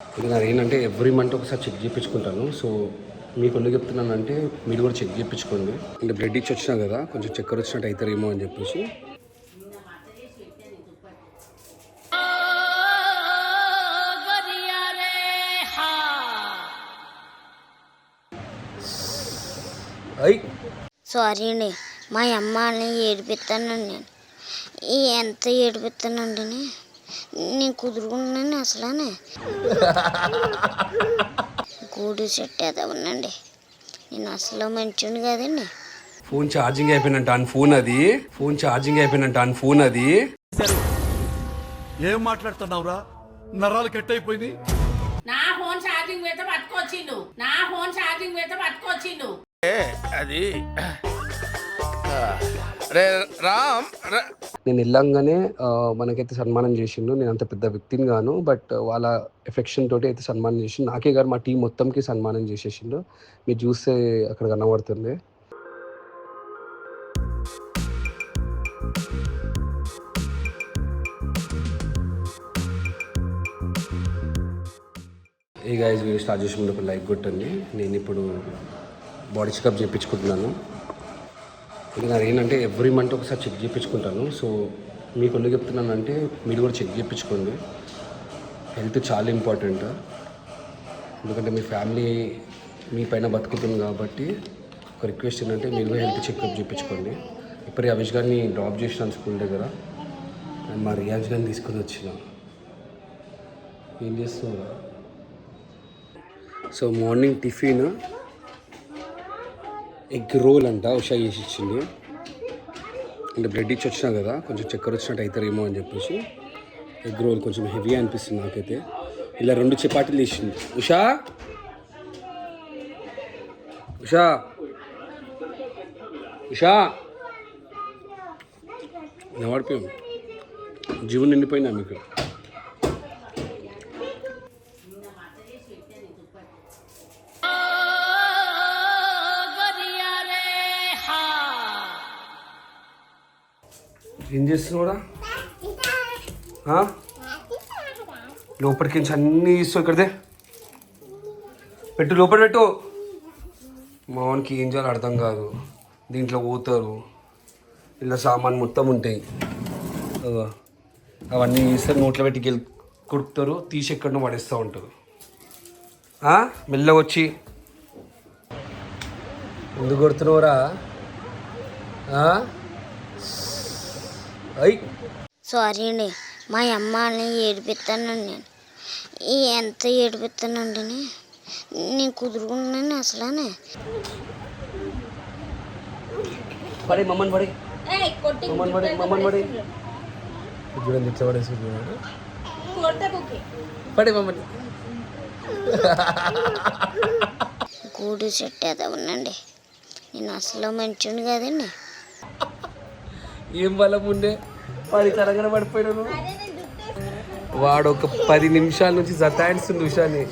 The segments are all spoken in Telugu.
ఇక నాది ఏంటంటే ఎవ్రీ మంత్ ఒకసారి చెక్ చేయించుకుంటాను. సో మీకు ఎందుకు చెప్తున్నానంటే మీరు కూడా చెక్ చేయించుకోండి. అంటే బ్లడ్ ఇచ్చి వచ్చినా కదా, కొంచెం చక్కెర వచ్చినట్టు అవుతారేమో అని చెప్పేసి. సారీ అండి, మా అమ్మని ఏడిపిస్తానండి. నేను ఎంత ఏడిపిస్తానండి, నేను కుదురుకున్నాను అసలు. గూడు చెట్టు ఏదో ఉందండి, నేను అసలు మంచిని కదండి. ఫోన్ ఛార్జింగ్ అయిపోయినంట అని ఫోన్ అది. ఫోన్ ఛార్జింగ్ అయిపోయినంట అని ఫోన్ అది. ఏం మాట్లాడుతున్నావురా? నరాలు కట్ అయిపోయింది. నా ఫోన్ ఛార్జింగ్ పెడితే పట్టుకొచ్చిండు. అది రామ్ నేను వెళ్ళంగానే మనకైతే సన్మానం చేసిండు. నేను అంత పెద్ద వ్యక్తిని గాను, బట్ వాళ్ళ ఎఫెక్షన్ తోటి అయితే సన్మానం చేసిండు. నాకే గారు మా టీం మొత్తంకి సన్మానం చేసేసిండు. మీరు చూస్తే అక్కడ కనబడుతుంది. ఏ గైస్, వీడియో స్టార్ట్ చేసే ముందు ఒక లైక్ కొట్టండి. నేను ఇప్పుడు బాడీ చెకప్ చేయించుకుంటున్నాను. ఇక నాది ఏంటంటే ఎవ్రీ మంత్ ఒకసారి చెక్ చేయించుకుంటాను. సో మీకు ఎందుకు చెప్తున్నానంటే మీరు కూడా చెక్ చేయించుకోండి. హెల్త్ చాలా ఇంపార్టెంట్. ఎందుకంటే మీ ఫ్యామిలీ మీ పైన బతుకుతుంది కాబట్టి ఒక రిక్వెస్ట్ ఏంటంటే మీరు కూడా హెల్త్ చెకప్ చేయించుకోండి. ఇప్పుడు అవిష్ గారిని డ్రాప్ చేసినాను స్కూల్ దగ్గర. అండ్ మా రియాజ్ గారిని తీసుకొని వచ్చిన. ఏం చేస్తున్నారు? So morning tiffin egg role అంట ఉషా చేసి ఇచ్చింది. అంటే బ్లడ్ ఇచ్చి వచ్చినా కదా, కొంచెం చక్కెర వచ్చినట్టు అవుతారేమో అని చెప్పేసి ఎగ్ రోల్ కొంచెం హెవీ అనిపిస్తుంది నాకైతే. ఇలా 2 చపాతీలు వేసింది. ఉషా ఉషా ఉషా నిలబడిపోయాం. జీవన్ నిండిపోయినా మీకు. ఏం చేస్తున్నావురా? లోపలికి అన్నీ ఇస్తావు. ఇక్కడదే పెట్టు, లోపల పెట్టు. మావానికి ఏం చేయాలో అర్థం కాదు. దీంట్లో పోతారు, ఇలా సామాన్ మొత్తం ఉంటాయి. అవన్నీ ఇస్తారు, నోట్లో పెట్టి కుడుపుతారు, తీసి ఎక్కడో పడేస్తూ ఉంటారు. మెల్లగా వచ్చి ఎందుకు కొడుతున్నావురా? సారీ అండి, మా అమ్మని ఏడిపిస్తానండి. నేను ఎంత ఏడిపిస్తానండి, నేను కుదురుకున్నాను అసలు. పడే మమ్మల్ని పడే చూడండి, ఇట్లా పడేసి పడే మమ్మల్ని. గూడు చెట్టు ఏదో ఉందండి, నేను అసలు మంచిని కదండి. ఏం బలం ఉండే వాడి తలగన పడిపోయాను. వాడు ఒక 10 నిమిషాల నుంచి జతాయిస్తుంది ఉషాని.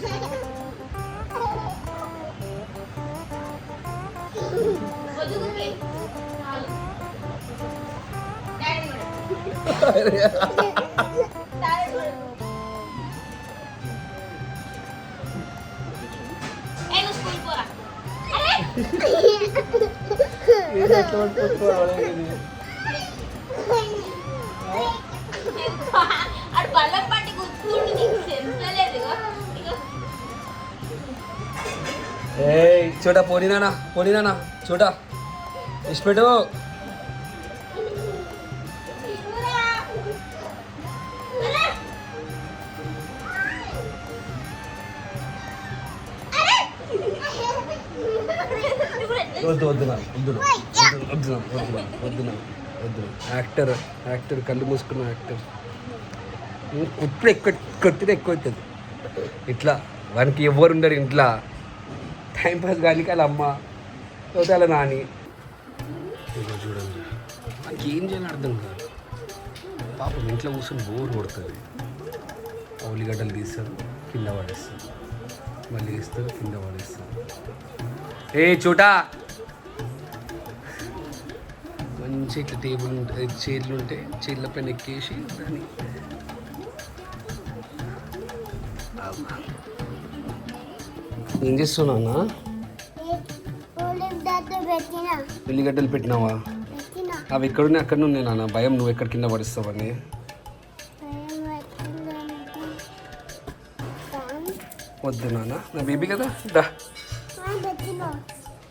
చోటా పోనీనా చోటా ఇష్టపెట్టు. వద్దు యాక్టర్ కళ్ళు మూసుకున్న యాక్టర్. ఇప్పుడు కొట్టిన ఎక్కువ అవుతుంది. ఇట్లా వానికి ఎవ్వరు ఉండరు ఇంట్లో, టైంపాస్ కానీ వాళ్ళ అమ్మ లేకపోతే వాళ్ళ నాని. చూడండి, మనకి ఏం చేయాలని అర్థం కాదు. పాపం ఇంట్లో కూర్చొని బోర్ కొడుతుంది. ఉల్లిగడ్డలు తీస్తారు, కింద పడేస్తారు, మళ్ళీ వేస్తారు, కింద పడేస్తారు. ఏ చూటా, మంచి ఇట్లా టేబుల్ ఉంటుంది, చైర్లు ఉంటాయి, చైర్ల పైన ఎక్కేసి దాన్ని ఏం చేస్తున్నావు? ఉల్లిగడ్డలు పెట్టినావా? అవి ఎక్కడున్నాయి అక్కడ ఉన్నాయి నాన్న. భయం నువ్వు ఎక్కడ కింద పడిస్తావని. వద్దు నాన్న, నా బేబీ కదా. దా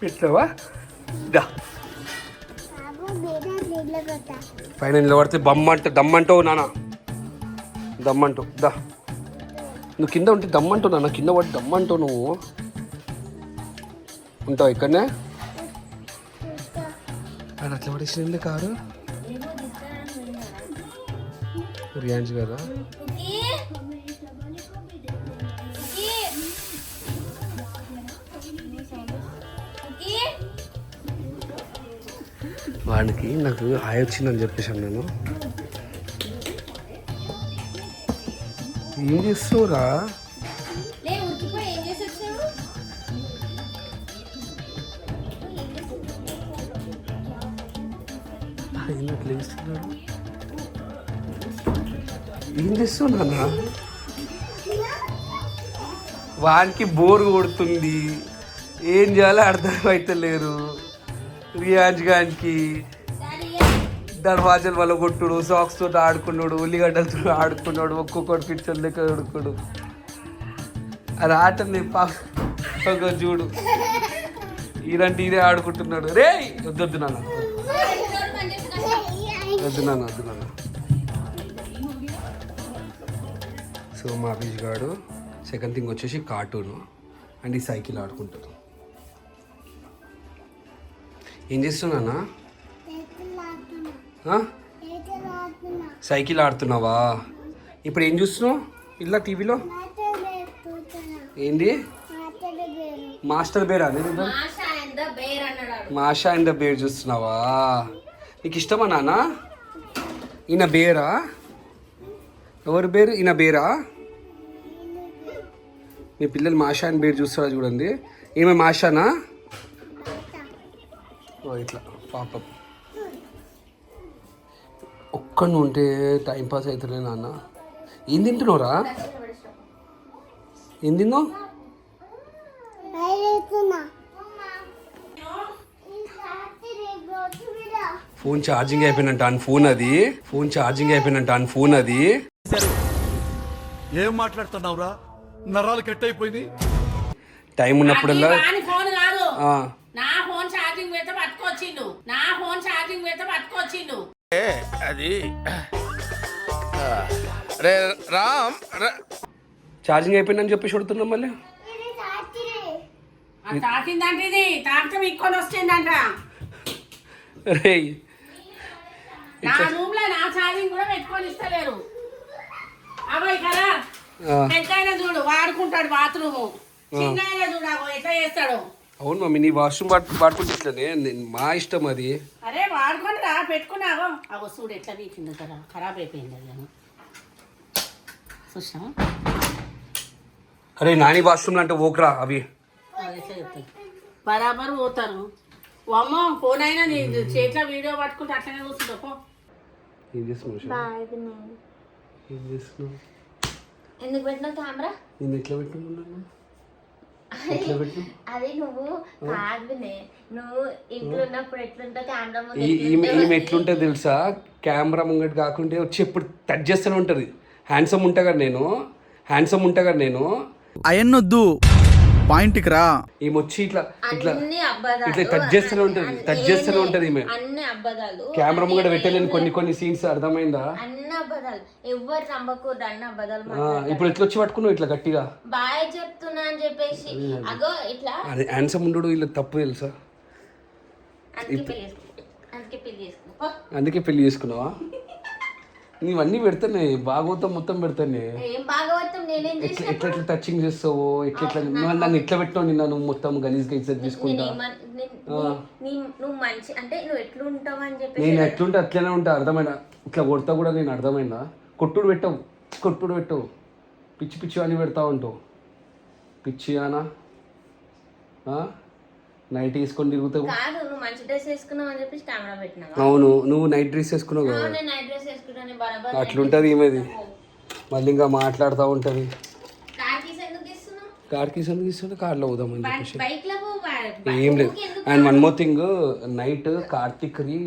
పెట్టావా? దా పైన నిలబడితే దమ్మంటావు నాన్న. దమ్మంటావు. దా నువ్వు కింద ఉంటే దమ్మంటావు నాన్న. కింద పడి దమ్మంటావు నువ్వు. ఉంటావు ఇక్కడనే. అది అట్లా పడేసింది కారు. రియాన్స్ కదా. వాడికి నాకు హాయ్ వచ్చిందని చెప్పేసాను నేను. ఏం చేస్తావురా? ఏం చేస్తావు నాన్న? వానికి బోర్ కొడుతుంది, ఏం చేయాలో అర్థం అవుతలేరు. రియాజ్ గానికి దర్వాజాలు వల్ల కొట్టుడు, సాక్స్ తోటి ఆడుకున్నాడు, ఉల్లిగడ్డలతో ఆడుకున్నాడు, ఒక్కొక్కడు పిక్చర్ లెక్క ఆడుకోడు. అది ఆటని ఒక చూడు ఇలాంటి ఇదే ఆడుకుంటున్నాడు. రే వద్దొద్దు నాన్న, వద్దు నాన్న, వద్దు నాన్న. సో మా అభిష్ గాడు సెకండ్ థింగ్ వచ్చేసి కార్టూను అండ్ ఈ సైకిల్ ఆడుకుంటారు. ఏం చేస్తున్నా? సైకిల్ ఆడుతున్నావా? ఇప్పుడు ఏం చూస్తున్నావు ఇలా టీవీలో? ఏంది? మాస్టర్ బేరా? మాషా అండ్ ద బేర్ చూస్తున్నావా? నీకు ఇష్టమా నాన్న? ఈయన బేరా? ఎవరు బేరు? ఈయన బేరా? మీ పిల్లలు మాషా అండ్ బేర్ చూస్తారా చూడండి. ఈమె మాషానా? ఇట్లా పాపం ఒక్కడు ఉంటే టైంపాస్ అవుతుంది నాన్న. ఏం తింటున్నావురా? ఏం తిన్నావు? ఫోన్ ఛార్జింగ్ అయిపోయినంట అని ఫోన్ అది. ఫోన్ ఛార్జింగ్ అయిపోయినంట అని ఫోన్ అది. ఏం మాట్లాడుతున్నావురా? నరాలు కట్ అయిపోయింది. టైం ఉన్నప్పుడల్లా ఫోన్ కాదు, నా ఫోన్ ఛార్జింగ్ పెడితే పట్టుకొచ్చిండు. నా ఫోన్ ఛార్జింగ్ పెడితే పట్టుకొచ్చిండు. అది రే రామ్, ఛార్జింగ్ అయిపోయిందని చెప్పి చూడుతున్నాం మళ్ళీ. తాకిందంటే ఇది తాకితే మీకొని వస్తుందంట. రే నా రూమ్ లో నా ఛార్జింగ్ కూడా పెట్టుకొని ఇస్తలేరు. అబ్బాయి కదా పెద్ద చూడు వాడుకుంటాడు బాత్రూము, చిన్న చూడు అగో ఎట్లా చేస్తాడు. అవును మమ్మీ, నీ వాష్రూమ్ వాడుకుంటే ఇట్లనే. మా ఇష్టం అది. అరే వాడుకొని రా పెట్టుకున్నావో అగో చూడు ఎట్లా తీసింది కదా, ఖరాబ్ అయిపోయింది అది. చూసావా? అరే నాని వాష్రూమ్ అంటే ఓకరా అవి ఎట్లా చెప్తారు, బరాబర్ పోతారు. అమ్మ ఫోన్ అయినా నీ చేతిలో వీడియో పట్టుకుంటే అట్లనే కూర్చుంటా పో. ఏం చేస్తున్నావు? ఏం చేస్తున్నావు? ఎందుకు పెట్టినావు కెమెరా? నేను ఎట్లా పెట్టుకున్నాను? అది నువ్వు కాదునే, నువ్వు ఇంట్లో ఉన్నప్పుడు ఎట్లుంటావు కెమెరా ముందు? ఈమె ఎట్లుంటుంది తెలుసా? కెమెరా ముంగట కాకుంటే వచ్చి ఎప్పుడు టచ్ చేస్తూనే ఉంటుంది. హ్యాండ్సమ్ ఉంటా కదా నేను. అయన్నొద్దు, పాయింట్కి రా. ఏమొచ్చి ఇట్లా ఇట్లా ఇట్లా టచ్ చేస్తూనే ఉంటుంది ఈమె. అన్ని అబద్ధాలు. కెమెరా ముంగట పెట్టలేని కొన్ని సీన్స్ అర్థమైందా? అన్ని అబద్ధాలు. ఎవరు నమ్మకూడదు అన్ని అబద్ధాలు. ఇప్పుడు ఎట్లా వచ్చి పట్టుకున్నావు ఇట్లా గట్టిగా? బాయ్ చెప్తున్నా అని చెప్పేసి అగో ఇట్లా. అది హ్యాండ్సమ్ ఉండడు ఇలా తప్పు తెలుసా? అందుకే పెళ్లి చేసుకున్నావా? నీవన్నీ పెడతానే, భాగవతం మొత్తం పెడతానే. ఎట్లా టచింగ్ చేస్తావో, ఎట్లా నన్ను ఎట్లా పెట్టినావు నిన్న నువ్వు మొత్తం గలీజ్గా ఇజ్జత్ తీసుకుంటా. నువ్వు మంచి అంటే నువ్వు ఎట్లుంటావు అని చెప్పి. నేను ఎట్లుంటే అట్లనే ఉంటా, అర్థమైనా? ఇట్లా కొడతా కూడా నేను, అర్థమైందా? కొట్టుడు పెట్టవు, పిచ్చి అని పెడతా ఉంటావు. పిచ్చి అనా నైట్ వేసుకొని తిరుగుతావు. నువ్వు మంచి డ్రెస్ వేసుకున్నావు అని చెప్పి కెమెరా పెట్టినావు. అవును, నువ్వు నైట్ డ్రెస్ వేసుకున్నావు కదా. అట్లుంటది ఈమెది. మళ్ళీ ఇంకా మాట్లాడుతూ ఉంటుంది. కార్ కీస్ ఎందుకు ఇస్తుంటే కార్లో పోదామని చెప్పేసి బైక్ లో ఏం లేదు. And one more thing, night కార్తిక్ది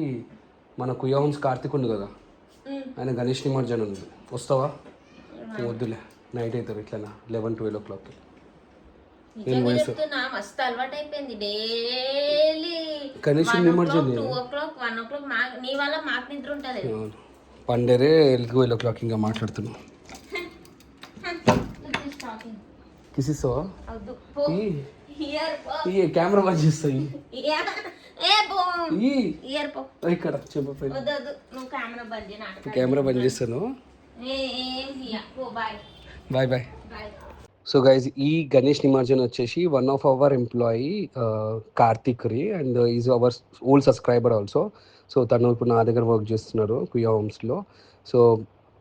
మన కుయాహోమ్స్ కార్తిక్ ఉంది కదా, ఆయన గణేష్ నిమజ్జనం ఉంది. వస్తావా? వద్దులే, నైట్ అవుతారు ఇట్లా 11-12 o'clock. చెప్తున్నా మస్తు అలవాటు అయిపోయింది. డైలీ గణేష్ నిమజ్జనం 2 o'clock 1 o'clock నీ వల్ల మాకు నిద్ర ఉంటది. పండరే 12 o'clock ఇంకా మాట్లాడుతున్నాం. కిసిస్తావా? ఈ కెమెరా బంద్ చేస్తాయి ఇక్కడ చెప్పపోయి కెమెరా బంద్ చేస్తాను. Bye bye. సో గైజ్, ఈ గణేష్ నిమజ్జన్ వచ్చేసి వన్ ఆఫ్ అవర్ ఎంప్లాయీ కార్తిక్రి, and is our old subscriber also. So తను ఇప్పుడు నా దగ్గర వర్క్ చేస్తున్నారు కుయా హోమ్స్లో. సో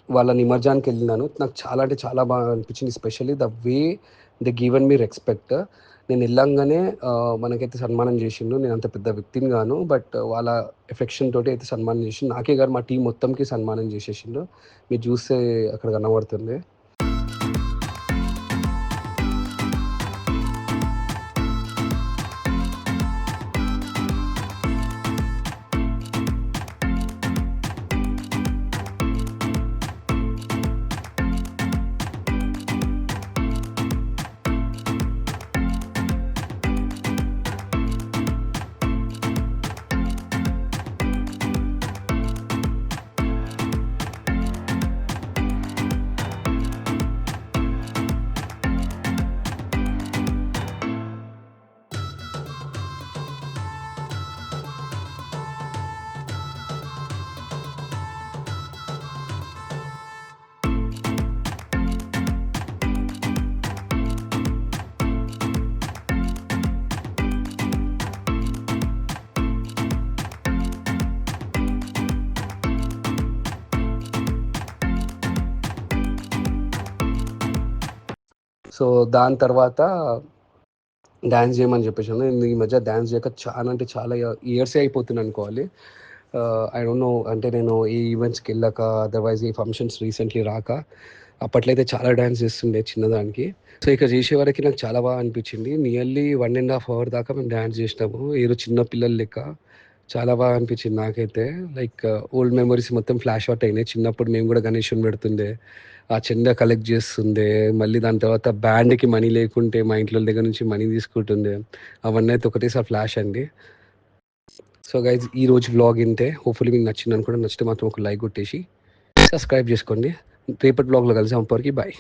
వాళ్ళ నిమజ్జానికి వెళ్ళినాను. నాకు చాలా అంటే చాలా బాగా అనిపించింది, especially the way they given me respect. నేను వెళ్ళంగానే మనకైతే సన్మానం చేసిండు. నేను అంత పెద్ద వ్యక్తిని గాను, బట్ వాళ్ళ ఎఫెక్షన్ తోటి అయితే సన్మానం చేసిండు. నాకే గారు మా టీం మొత్తంకి సన్మానం చేసేసిండు. మీరు చూస్తే అక్కడ కనబడుతుంది. సో దాని తర్వాత డ్యాన్స్ చేయమని చెప్పేసాను. నేను ఈ మధ్య డ్యాన్స్ చేయక చాలా అంటే చాలా ఇయర్సే అయిపోతుంది అనుకోవాలి. ఐ డోంట్ నో, అంటే నేను ఈ ఈవెంట్స్కి వెళ్ళాక, అదర్వైజ్ ఈ ఫంక్షన్స్ రీసెంట్లీ రాక, అప్పట్లో అయితే చాలా డ్యాన్స్ చేస్తుండే చిన్నదానికి. సో ఇక చేసే వరకు నాకు చాలా బాగా అనిపించింది. నియర్లీ 1.5 hour దాకా మేము డ్యాన్స్ చేసినాము, ఏదో చిన్న పిల్లల లెక్క. చాలా బాగా అనిపించింది నాకైతే. లైక్ ఓల్డ్ మెమరీస్ మొత్తం ఫ్లాష్ అవుట్ అయినాయి. చిన్నప్పుడు మేము కూడా గణేషుని పెడుతుండే, ఆ చందా కలెక్ట్ చేస్తుండే, మళ్ళీ దాని తర్వాత బ్యాండ్కి మనీ లేకుంటే మా ఇంట్లో దగ్గర నుంచి మనీ తీసుకుంటుండే. అవన్నీ అయితే ఒకటేసారి ఫ్లాష్ అండి. సో గైజ్, ఈ రోజు వ్లాగ్ ఇంతే. హోప్ఫుల్లీ మీకు నచ్చింది అనుకుంటే, నచ్చితే మాత్రం ఒక లైక్ కొట్టేసి సబ్స్క్రైబ్ చేసుకోండి. రేపటి వ్లాగ్లో కలిసాం. అప్పటికి బాయ్.